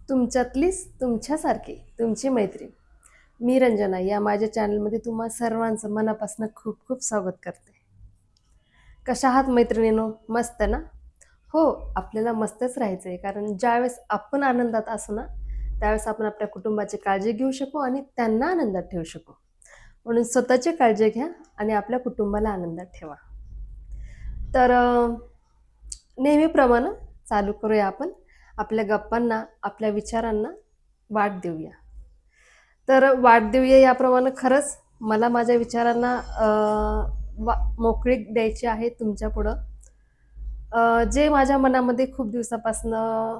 तुमच्यातलीच तुमच्यासारखी तुमची मैत्रीण मी रंजना या माझ्या चॅनलमध्ये तुम्हा सर्वांचं मनापासून खूप खूप स्वागत करते. कशा आहात मैत्रिणीनो? मस्त ना? हो, आपल्याला मस्तच राहायचं आहे, कारण ज्यावेळेस आपण आनंदात असू ना, त्यावेळेस आपण आपल्या कुटुंबाची काळजी घेऊ शकू आणि त्यांना आनंदात ठेवू शकू. म्हणून स्वतःची काळजी घ्या आणि आपल्या कुटुंबाला आनंदात ठेवा. तर नेहमीप्रमाणे चालू करूया आपण आपल्या गप्पांना, आपल्या विचारांना वाट देऊया. तर वाट देऊया याप्रमाणे खरंच मला माझ्या विचारांना मोकळीक द्यायची आहे तुमच्यापुढं. जे माझ्या मनामध्ये खूप दिवसापासनं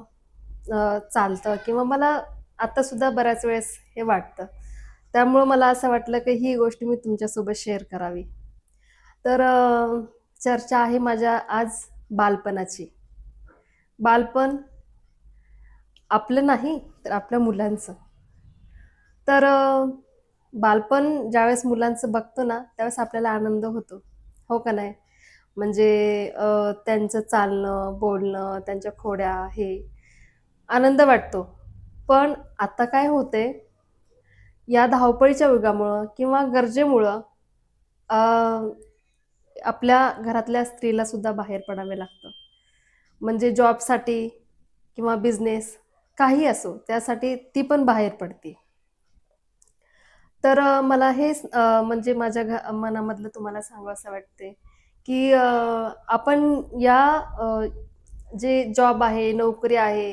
चालतं किंवा मला आत्तासुद्धा बऱ्याच वेळेस हे वाटतं. त्यामुळं मला असं वाटलं की ही गोष्ट मी तुमच्यासोबत शेअर करावी. तर चर्चा आहे माझ्या आज बालपणाची. बालपण आपलं नाही, तर आपल्या मुलांचं. तर बालपण ज्यावेळेस मुलांचं बघतो ना, त्यावेळेस आपल्याला आनंद होतो. हो का नाही? म्हणजे त्यांचं चालणं, बोलणं, त्यांच्या खोड्या हे आनंद वाटतो. पण आता काय होतंय, या धावपळीच्या युगामुळं किंवा गरजेमुळं अ, आपल्या घरातल्या स्त्रीला सुद्धा बाहेर पडावे लागतं. म्हणजे जॉबसाठी किंवा बिझनेस काही असो, त्यासाठी ती पण बाहेर पडते. तर मला हेच म्हणजे माझ्या मनामधलं तुम्हाला सांगावसं वाटते, की आपण या जे जॉब आहे, नोकरी आहे,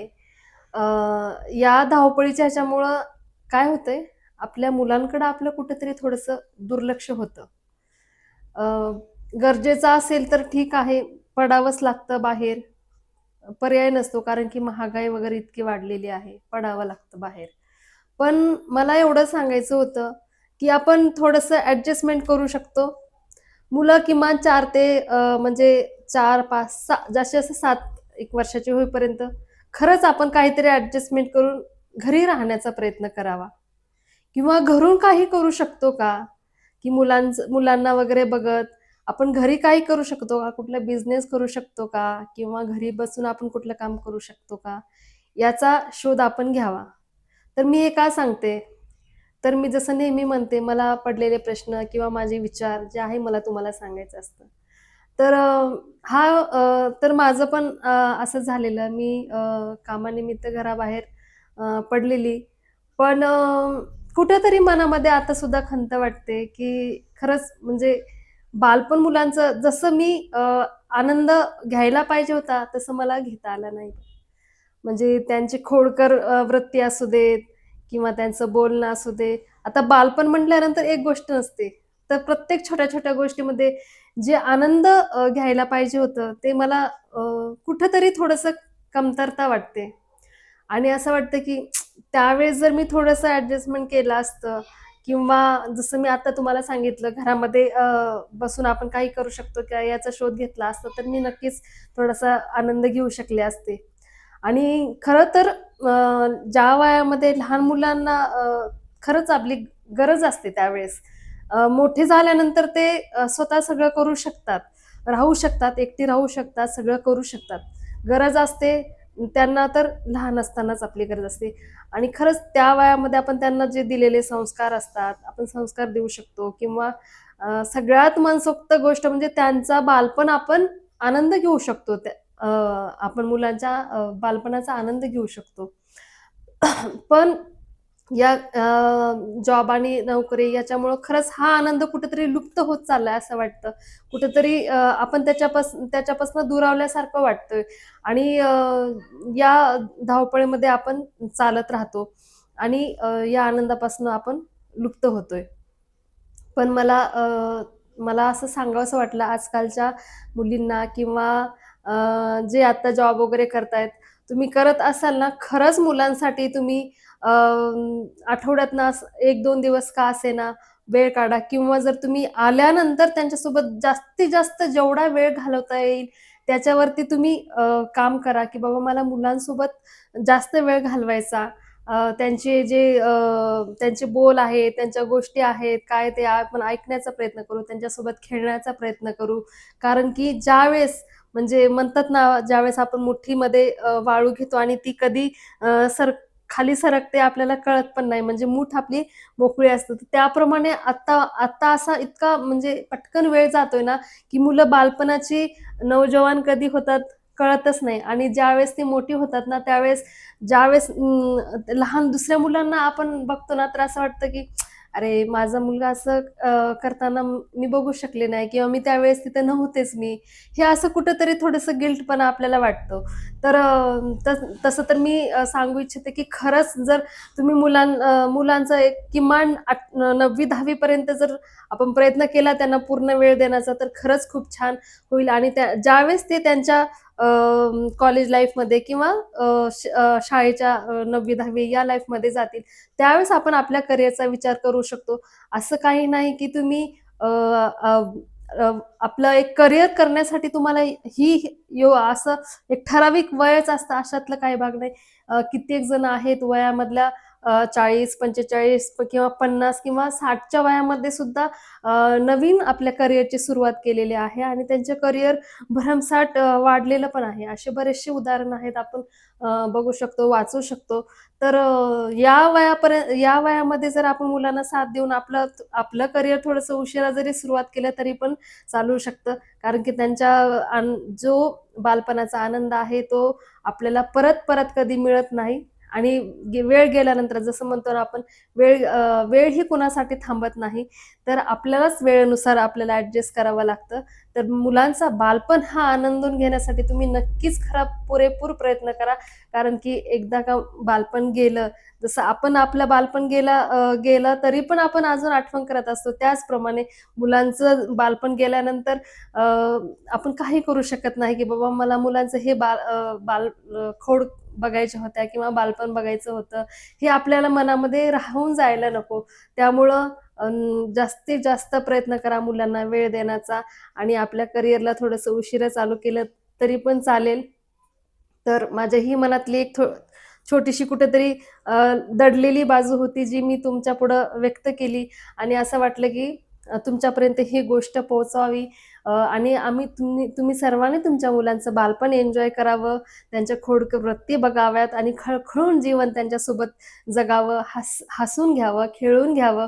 अ, या धावपळीच्या ह्याच्यामुळं काय होतंय, आपल्या मुलांकडं आपलं कुठेतरी थोडंसं दुर्लक्ष होतं. अ, गरजेचं असेल तर ठीक आहे, पडावंच लागतं बाहेर. पर्याय नसतो कारण की महागाई वगैरे इतकी वाढलेली आहे, पडावं लागतं बाहेर. पण मला एवढं सांगायचं होतं, की आपण थोडंसं ॲडजस्टमेंट करू शकतो. मुलं किमान 4 ते म्हणजे 4, 5, 6 जास्तीत जास्त 7 1 वर्षाची होईपर्यंत खरंच आपण काहीतरी ॲडजस्टमेंट करून घरी राहण्याचा प्रयत्न करावा किंवा घरून काही करू शकतो का? की मुलांना वगैरे बघत आपण घरी काही करू शकतो का? कुठला बिझनेस करू शकतो का? किंवा घरी बसून आपण कुठलं काम करू शकतो का? याचा शोध आपण घ्यावा. तर मी हे का सांगते? तर मी जसं नेहमी म्हणते, मला पडलेले प्रश्न किंवा माझे विचार जे आहे मला तुम्हाला सांगायचं असतं. तर तर माझं पण असं झालेलं. मी कामानिमित्त घराबाहेर पडलेली. पण कुठेतरी मनामध्ये आता सुद्धा खंत वाटते, की खरंच म्हणजे बालपण मुलांचं जसं मी आनंद घ्यायला पाहिजे होता, तसं मला घेता आला नाही. म्हणजे त्यांची खोडकर वृत्ती असू देत किंवा त्यांचं बोलणं असू दे. आता बालपण म्हटल्यानंतर एक गोष्ट नसते. तर प्रत्येक छोट्या-छोट्या गोष्टीमध्ये जे आनंद घ्यायला पाहिजे होतं, ते मला कुठेतरी थोडंसं कमतरता वाटते. आणि असं वाटतं की त्यावेळेस जर मी थोडंसं ॲडजस्टमेंट केलं असतं किंवा जसं मी आता तुम्हाला सांगितलं घरामध्ये बसून आपण काही करू शकतो का याचा शोध घेतला असता, तर मी नक्कीच थोडासा आनंद घेऊ शकले असते. आणि खरं तर ज्या वयामध्ये लहान मुलांना खरंच आपली गरज असते त्यावेळेस. मोठे झाल्यानंतर ते स्वतः सगळं करू शकतात, राहू शकतात, एकटी राहू शकतात, सगळं करू शकतात. गरज असते त्यांना तर लहान असतानाच आपली गरज असते आणि खरंच त्या वयामध्ये आपण त्यांना जे दिलेले संस्कार असतात, आपण संस्कार देऊ शकतो किंवा सगळ्यात मनसोक्त गोष्ट म्हणजे त्यांचा बालपण आपण आनंद घेऊ शकतो. अ, आपण मुलांच्या बालपणाचा आनंद घेऊ शकतो. पण या जॉब आणि नोकरी याच्यामुळं खरंच हा आनंद कुठेतरी लुप्त होत चाललाय असं वाटतं. कुठेतरी आपण त्याच्यापासून दुरावल्यासारखं वाटतंय आणि या धावपळीमध्ये आपण चालत राहतो आणि या आनंदापासून आपण लुप्त होतोय. पण मला असं सांगावसं वाटलं आजकालच्या मुलींना किंवा जे आता जॉब वगैरे करतायत, तुम्ही करत असाल ना, खरंच मुलांसाठी तुम्ही आठवड्यातनं असं 1-2 दिवस का असेना वेळ काढा किंवा जर तुम्ही आल्यानंतर त्यांच्यासोबत जास्तीत जास्त जेवढा वेळ घालवता येईल त्याच्यावरती तुम्ही काम करा, की बाबा मला मुलांसोबत जास्त वेळ घालवायचा. त्यांचे जे त्यांचे बोल आहेत, त्यांच्या गोष्टी आहेत, काय ते आपण ऐकण्याचा प्रयत्न करू, त्यांच्यासोबत खेळण्याचा प्रयत्न करू. कारण की ज्यावेळेस म्हणजे म्हणतात ना, ज्यावेळेस आपण मुठ्ठीमध्ये वाळू घेतो आणि ती कधी खाली सरकते आपल्याला कळत पण नाही. म्हणजे मूठ आपली मोकळी असते. तर त्याप्रमाणे आता आता असा इतका म्हणजे पटकन वेळ जातोय ना, की मुलं बालपणाची नौजवान कधी होतात कळतच नाही आणि ज्यावेळेस ती मोठी होतात ना, त्यावेळेस ज्यावेळेस लहान दुसऱ्या मुलांना आपण बघतो ना, तर असं वाटतं की अरे, माझा मुलगा असं करताना मी बघू शकले नाही किंवा मी त्यावेळेस तिथे नव्हतेच मी. हे असं कुठेतरी थोडंसं गिल्टपणा आपल्याला वाटतो. तर तसं तर मी सांगू इच्छिते की खरंच जर तुम्ही मुलांचा एक किमान 9वी-10वी पर्यंत जर आपण प्रयत्न केला त्यांना पूर्ण वेळ देण्याचा, तर खरंच खूप छान होईल आणि ज्यावेळेस ते त्यांच्या कॉलेज लाईफमध्ये किंवा शाळेच्या 9वी-10वी या लाईफमध्ये जातील, त्यावेळेस आपण आपल्या करिअरचा विचार करू शकतो. असं काही नाही की तुम्ही अ, अ, अ, आपलं एक करिअर करण्यासाठी तुम्हाला असं एक ठराविक वयच असतं अशातलं काही भाग नाही. कित्येक जण आहेत वयामधल्या 40, 45 किंवा 50 किंवा 60च्या वयामध्ये सुद्धा नवीन आपल्या करिअरची सुरुवात केलेली आहे आणि त्यांचे करिअर भरमसाठ वाढलेलं पण आहे. असे बरेचसे उदाहरण आहेत आपण बघू शकतो, वाचू शकतो. तर या वयामध्ये जर आपण मुलांना साथ देऊन आपलं आपलं करिअर थोडंसं उशिरा जरी सुरुवात केलं तरी पण चालू शकतं. कारण की त्यांच्या जो बालपणाचा आनंद आहे तो आपल्याला परत-परत कधी मिळत नाही आणि वेळ गेल्यानंतर जसं म्हणतो ना आपण वेळ ही कुणासाठी थांबत नाही. तर आपल्यालाच वेळेनुसार आपल्याला ॲडजस्ट करावं लागतं. तर मुलांचा बालपण हा आनंदून घेण्यासाठी तुम्ही नक्कीच खरा पुरेपूर प्रयत्न करा. कारण की एकदा का बालपण गेलं, जसं आपण आपलं बालपण गेलं तरी पण आपण अजून आठवण करत असतो. त्याचप्रमाणे मुलांचं बालपण गेल्यानंतर अ, आपण काही करू शकत नाही, की बाबा मला मुलांचं हे खोड बघायच्या होत्या किंवा बालपण बघायचं होतं. हे आपल्याला मनामध्ये राहून जायला नको. त्यामुळं जास्तीत जास्त प्रयत्न करा मुलांना वेळ देण्याचा आणि आपल्या करिअरला थोडंसं उशिरा चालू केलं तरी पण चालेल. तर माझ्याही मनातली एक छोटीशी कुठेतरी दडलेली बाजू होती, जी मी तुमच्या पुढं व्यक्त केली आणि असं वाटलं की तुमच्यापर्यंत ही गोष्ट पोहोचावी आणि तुम्ही सर्वांनी तुमच्या मुलांचं बालपण एन्जॉय करावं, त्यांच्या खोडकर वृत्ती बघाव्यात आणि खळखळून जीवन त्यांच्यासोबत जगावं, हसून घ्यावं, खेळून घ्यावं.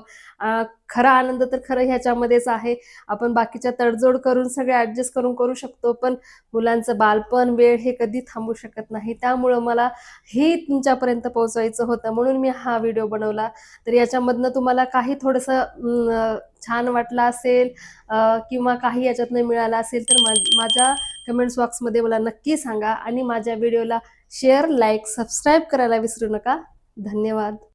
खरा आनंद तर खरं ह्याच्यामध्येच आहे. आपण बाकीच्या तडजोड करून सगळे ॲडजस्ट करू शकतो, पण मुलांचं बालपण, वेळ हे कधी थांबू शकत नाही. त्यामुळं मला हे तुमच्यापर्यंत पोहोचवायचं होतं म्हणून मी हा व्हिडिओ बनवला. तर याच्यामधनं तुम्हाला काही थोडंसं छान वाटलं असेल किंवा काही याच्यातनं मिळालं असेल तर माझ्या कमेंट्स बॉक्समध्ये मला नक्की सांगा आणि माझ्या व्हिडिओला शेअर, लाईक, सबस्क्राईब करायला विसरू नका. धन्यवाद.